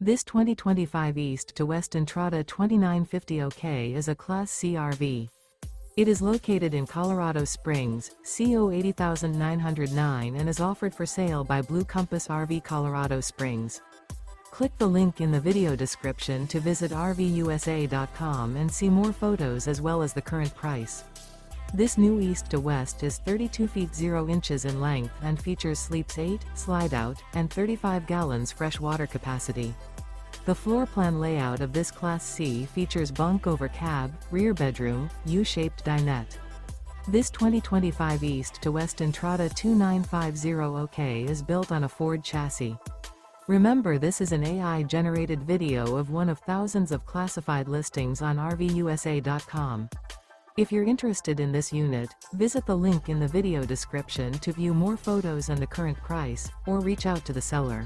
This 2025 East to West Entrada 2950 OK is a Class C RV. It is located in Colorado Springs, CO 80909 and is offered for sale by Blue Compass RV Colorado Springs. Click the link in the video description to visit RVUSA.com and see more photos as well as the current price. This new East to West is 32 feet 0 inches in length and features sleeps 8, slide-out, and 35 gallons fresh water capacity. The floor plan layout of this Class C features bunk over cab, rear bedroom, U-shaped dinette. This 2025 East to West Entrada 2950 OK is built on a Ford chassis. Remember, this is an AI-generated video of one of thousands of classified listings on RVUSA.com. If you're interested in this unit, visit the link in the video description to view more photos and the current price, or reach out to the seller.